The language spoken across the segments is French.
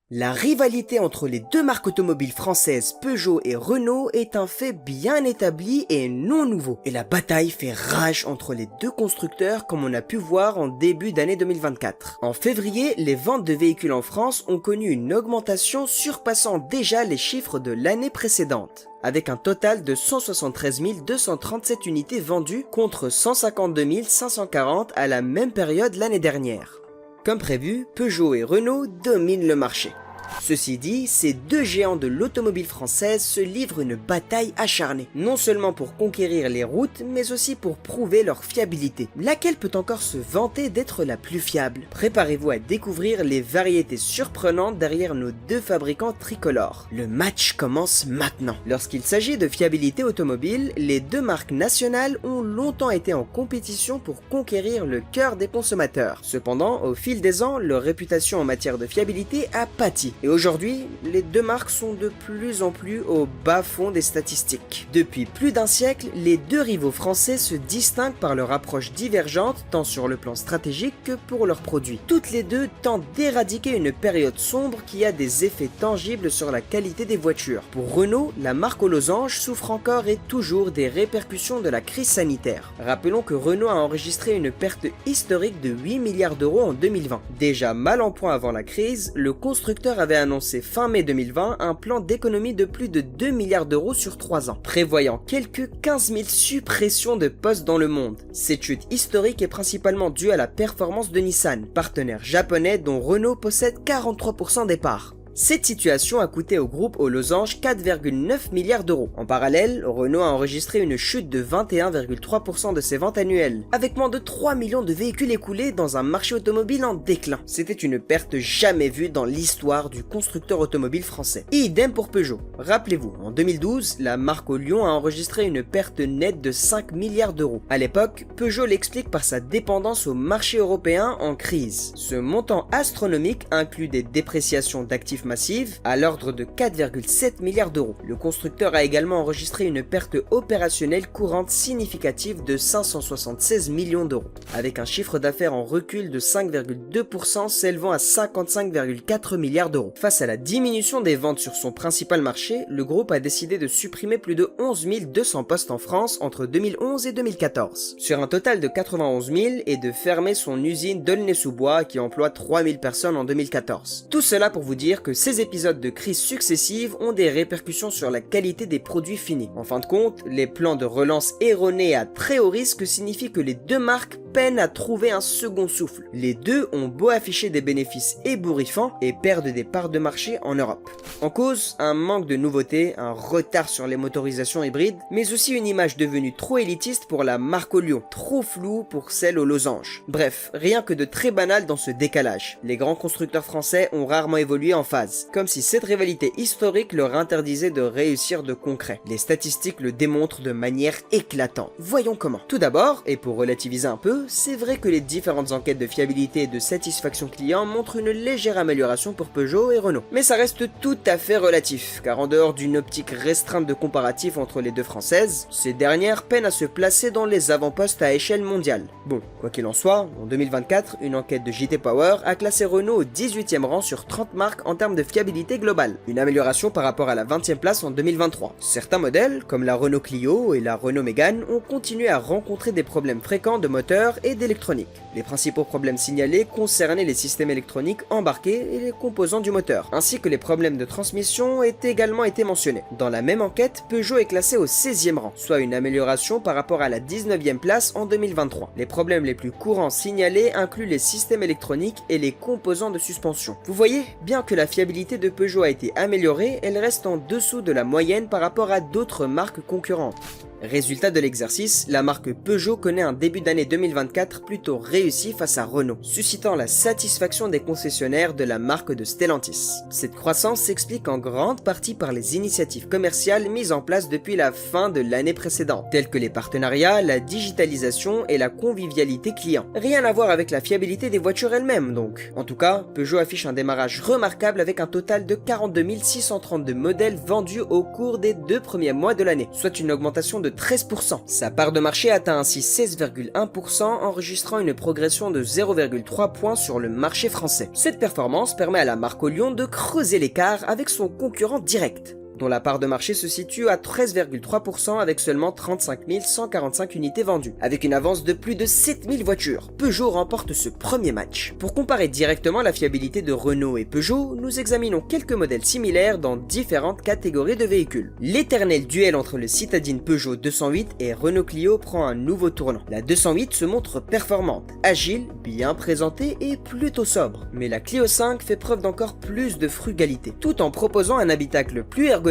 La rivalité entre les deux marques automobiles françaises Peugeot et Renault est un fait bien établi et non nouveau. Et la bataille fait rage entre les deux constructeurs comme on a pu voir en début d'année 2024. En février, les ventes de véhicules en France ont connu une augmentation surpassant déjà les chiffres de l'année précédente, avec un total de 173 237 unités vendues contre 152 540 à la même période l'année dernière. Comme prévu, Peugeot et Renault dominent le marché. Ceci dit, ces deux géants de l'automobile française se livrent une bataille acharnée, non seulement pour conquérir les routes, mais aussi pour prouver leur fiabilité. Laquelle peut encore se vanter d'être la plus fiable? Préparez-vous à découvrir les variétés surprenantes derrière nos deux fabricants tricolores. Le match commence maintenant. Lorsqu'il s'agit de fiabilité automobile, les deux marques nationales ont longtemps été en compétition pour conquérir le cœur des consommateurs. Cependant, au fil des ans, leur réputation en matière de fiabilité a pâti. Et aujourd'hui, les deux marques sont de plus en plus au bas-fond des statistiques. Depuis plus d'un siècle, les deux rivaux français se distinguent par leur approche divergente tant sur le plan stratégique que pour leurs produits. Toutes les deux tentent d'éradiquer une période sombre qui a des effets tangibles sur la qualité des voitures. Pour Renault, la marque aux losanges souffre encore et toujours des répercussions de la crise sanitaire. Rappelons que Renault a enregistré une perte historique de 8 milliards d'euros en 2020. Déjà mal en point avant la crise, le constructeur avait annoncé fin mai 2020 un plan d'économie de plus de 2 milliards d'euros sur 3 ans, prévoyant quelques 15 000 suppressions de postes dans le monde. Cette chute historique est principalement due à la performance de Nissan, partenaire japonais dont Renault possède 43% des parts. Cette situation a coûté au groupe aux losanges 4,9 milliards d'euros. En parallèle, Renault a enregistré une chute de 21,3% de ses ventes annuelles, avec moins de 3 millions de véhicules écoulés dans un marché automobile en déclin. C'était une perte jamais vue dans l'histoire du constructeur automobile français. Et idem pour Peugeot. Rappelez-vous, en 2012, la marque au Lyon a enregistré une perte nette de 5 milliards d'euros. À l'époque, Peugeot l'explique par sa dépendance au marché européen en crise. Ce montant astronomique inclut des dépréciations d'actifs massive à l'ordre de 4,7 milliards d'euros. Le constructeur a également enregistré une perte opérationnelle courante significative de 576 millions d'euros, avec un chiffre d'affaires en recul de 5,2% s'élevant à 55,4 milliards d'euros. Face à la diminution des ventes sur son principal marché, le groupe a décidé de supprimer plus de 11 200 postes en France entre 2011 et 2014, sur un total de 91 000 et de fermer son usine d'Aulnay-sous-Bois qui emploie 3 000 personnes en 2014. Tout cela pour vous dire que ces épisodes de crise successives ont des répercussions sur la qualité des produits finis. En fin de compte, les plans de relance erronés à très haut risque signifient que les deux marques peinent à trouver un second souffle. Les deux ont beau afficher des bénéfices ébouriffants et perdent des parts de marché en Europe. En cause, un manque de nouveautés, un retard sur les motorisations hybrides, mais aussi une image devenue trop élitiste pour la marque au Lyon, trop floue pour celle aux losanges. Bref, rien que de très banal dans ce décalage. Les grands constructeurs français ont rarement évolué en phase, comme si cette rivalité historique leur interdisait de réussir de concret. Les statistiques le démontrent de manière éclatante. Voyons comment. Tout d'abord, et pour relativiser un peu, c'est vrai que les différentes enquêtes de fiabilité et de satisfaction client montrent une légère amélioration pour Peugeot et Renault. Mais ça reste tout à fait relatif, car en dehors d'une optique restreinte de comparatif entre les deux françaises, ces dernières peinent à se placer dans les avant-postes à échelle mondiale. Bon, quoi qu'il en soit, en 2024, une enquête de JT Power a classé Renault au 18e rang sur 30 marques en termes de fiabilité globale, une amélioration par rapport à la 20e place en 2023. Certains modèles, comme la Renault Clio et la Renault Mégane, ont continué à rencontrer des problèmes fréquents de moteur et d'électronique. Les principaux problèmes signalés concernaient les systèmes électroniques embarqués et les composants du moteur, ainsi que les problèmes de transmission ont également été mentionnés. Dans la même enquête, Peugeot est classé au 16e rang, soit une amélioration par rapport à la 19e place en 2023. Les problèmes les plus courants signalés incluent les systèmes électroniques et les composants de suspension. Vous voyez, bien que la fiabilité de Peugeot a été améliorée, elle reste en dessous de la moyenne par rapport à d'autres marques concurrentes. Résultat de l'exercice, la marque Peugeot connaît un début d'année 2024 plutôt réussi face à Renault, suscitant la satisfaction des concessionnaires de la marque de Stellantis. Cette croissance s'explique en grande partie par les initiatives commerciales mises en place depuis la fin de l'année précédente, telles que les partenariats, la digitalisation et la convivialité client. Rien à voir avec la fiabilité des voitures elles-mêmes donc. En tout cas, Peugeot affiche un démarrage remarquable avec un total de 42 632 modèles vendus au cours des 2 premiers mois de l'année, soit une augmentation de de 13%. Sa part de marché atteint ainsi 16,1%, enregistrant une progression de 0,3 points sur le marché français. Cette performance permet à la marque au lion de creuser l'écart avec son concurrent direct, dont la part de marché se situe à 13,3% avec seulement 35 145 unités vendues, avec une avance de plus de 7000 voitures. Peugeot remporte ce premier match. Pour comparer directement la fiabilité de Renault et Peugeot, nous examinons quelques modèles similaires dans différentes catégories de véhicules. L'éternel duel entre le citadine Peugeot 208 et Renault Clio prend un nouveau tournant. La 208 se montre performante, agile, bien présentée et plutôt sobre. Mais la Clio 5 fait preuve d'encore plus de frugalité, tout en proposant un habitacle plus ergonomique,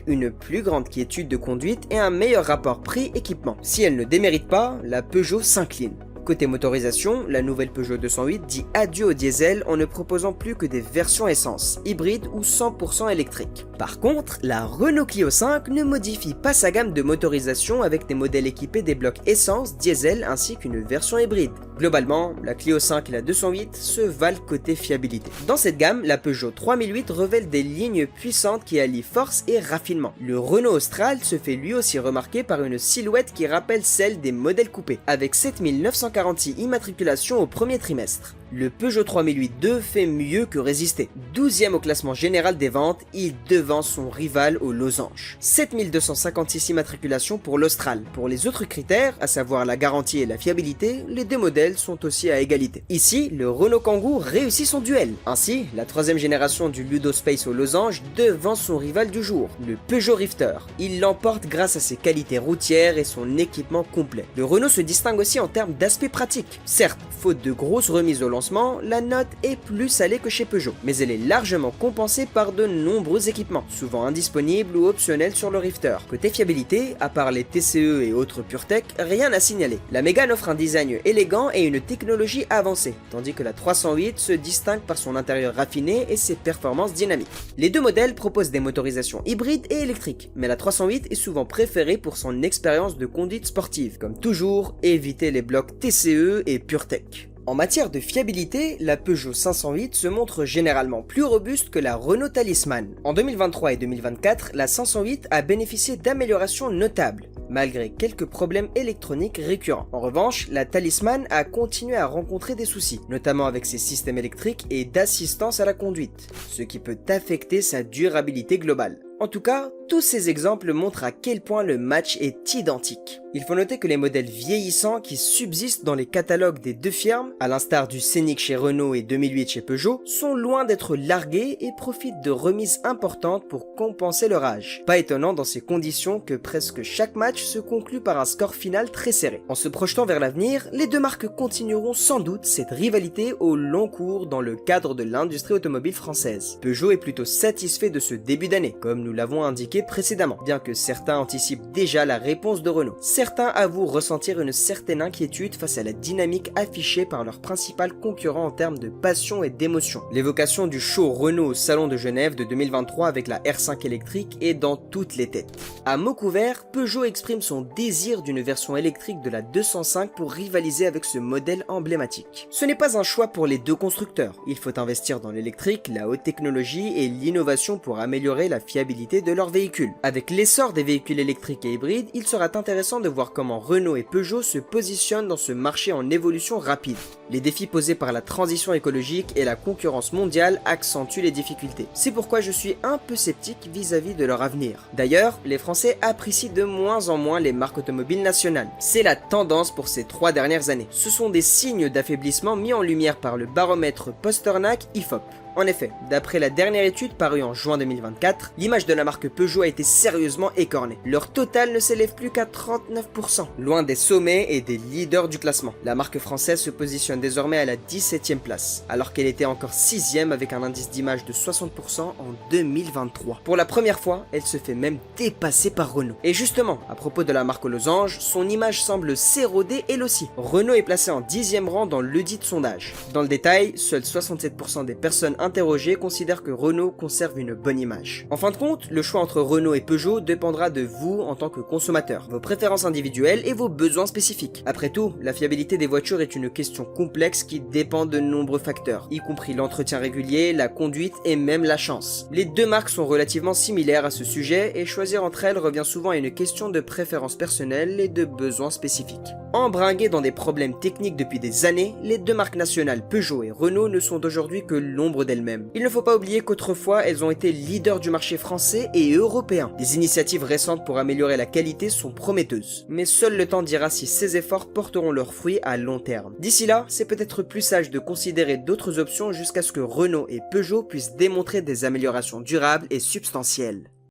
une plus grande quiétude de conduite et un meilleur rapport prix-équipement. Si elle ne démérite pas, la Peugeot s'incline. Côté motorisation, la nouvelle Peugeot 208 dit adieu au diesel en ne proposant plus que des versions essence, hybrides ou 100% électriques. Par contre, la Renault Clio 5 ne modifie pas sa gamme de motorisation avec des modèles équipés des blocs essence, diesel ainsi qu'une version hybride. Globalement, la Clio 5 et la 208 se valent côté fiabilité. Dans cette gamme, la Peugeot 3008 révèle des lignes puissantes qui allient force et raffinement. Le Renault Austral se fait lui aussi remarquer par une silhouette qui rappelle celle des modèles coupés, avec 7946 immatriculations au premier trimestre. Le Peugeot 3008-2 fait mieux que résister. 12e au classement général des ventes, il devance son rival au losange. 7256 immatriculations pour l'Austral. Pour les autres critères, à savoir la garantie et la fiabilité, les deux modèles sont aussi à égalité. Ici, le Renault Kangoo réussit son duel. Ainsi, la troisième génération du Ludo Space au losange devance son rival du jour, le Peugeot Rifter. Il l'emporte grâce à ses qualités routières et son équipement complet. Le Renault se distingue aussi en termes d'aspect pratique. Certes, faute de grosses remises au lancement, la note est plus salée que chez Peugeot, mais elle est largement compensée par de nombreux équipements, souvent indisponibles ou optionnels sur le Rifter. Côté fiabilité, à part les TCE et autres PureTech, rien à signaler. La Mégane offre un design élégant et une technologie avancée, tandis que la 308 se distingue par son intérieur raffiné et ses performances dynamiques. Les deux modèles proposent des motorisations hybrides et électriques, mais la 308 est souvent préférée pour son expérience de conduite sportive. Comme toujours, évitez les blocs TCE et PureTech. En matière de fiabilité, la Peugeot 508 se montre généralement plus robuste que la Renault Talisman. En 2023 et 2024, la 508 a bénéficié d'améliorations notables, malgré quelques problèmes électroniques récurrents. En revanche, la Talisman a continué à rencontrer des soucis, notamment avec ses systèmes électriques et d'assistance à la conduite, ce qui peut affecter sa durabilité globale. En tout cas, tous ces exemples montrent à quel point le match est identique. Il faut noter que les modèles vieillissants qui subsistent dans les catalogues des deux firmes, à l'instar du Scénic chez Renault et 2008 chez Peugeot, sont loin d'être largués et profitent de remises importantes pour compenser leur âge. Pas étonnant dans ces conditions que presque chaque match se conclut par un score final très serré. En se projetant vers l'avenir, les deux marques continueront sans doute cette rivalité au long cours dans le cadre de l'industrie automobile française. Peugeot est plutôt satisfait de ce début d'année, comme nous l'avons indiqué précédemment, bien que certains anticipent déjà la réponse de Renault. Certains avouent ressentir une certaine inquiétude face à la dynamique affichée par leur principal concurrent en termes de passion et d'émotion. L'évocation du show Renault au Salon de Genève de 2023 avec la R5 électrique est dans toutes les têtes. À mots couverts, Peugeot exprime son désir d'une version électrique de la 205 pour rivaliser avec ce modèle emblématique. Ce n'est pas un choix pour les deux constructeurs. Il faut investir dans l'électrique, la haute technologie et l'innovation pour améliorer la fiabilité de leurs véhicules. Avec l'essor des véhicules électriques et hybrides, il sera intéressant de voir comment Renault et Peugeot se positionnent dans ce marché en évolution rapide. Les défis posés par la transition écologique et la concurrence mondiale accentuent les difficultés. C'est pourquoi je suis un peu sceptique vis-à-vis de leur avenir. D'ailleurs, les Français apprécient de moins en moins les marques automobiles nationales. C'est la tendance pour ces 3 dernières années. Ce sont des signes d'affaiblissement mis en lumière par le baromètre Pasternak IFOP. En effet, d'après la dernière étude parue en juin 2024, l'image de la marque Peugeot a été sérieusement écornée. Leur total ne s'élève plus qu'à 39%, loin des sommets et des leaders du classement. La marque française se positionne désormais à la 17e place, alors qu'elle était encore 6e avec un indice d'image de 60% en 2023. Pour la première fois, elle se fait même dépasser par Renault. Et justement, à propos de la marque aux losanges, son image semble s'éroder elle aussi. Renault est placé en 10e rang dans ledit sondage. Dans le détail, seuls 67% des personnes interrogés considèrent que Renault conserve une bonne image. En fin de compte, le choix entre Renault et Peugeot dépendra de vous en tant que consommateur, vos préférences individuelles et vos besoins spécifiques. Après tout, la fiabilité des voitures est une question complexe qui dépend de nombreux facteurs, y compris l'entretien régulier, la conduite et même la chance. Les deux marques sont relativement similaires à ce sujet et choisir entre elles revient souvent à une question de préférence personnelle et de besoins spécifiques. Embringuées dans des problèmes techniques depuis des années, les deux marques nationales Peugeot et Renault ne sont aujourd'hui que l'ombre d'elles-mêmes. Il ne faut pas oublier qu'autrefois, elles ont été leaders du marché français et européen. Des initiatives récentes pour améliorer la qualité sont prometteuses, mais seul le temps dira si ces efforts porteront leurs fruits à long terme. D'ici là, c'est peut-être plus sage de considérer d'autres options jusqu'à ce que Renault et Peugeot puissent démontrer des améliorations durables et substantielles.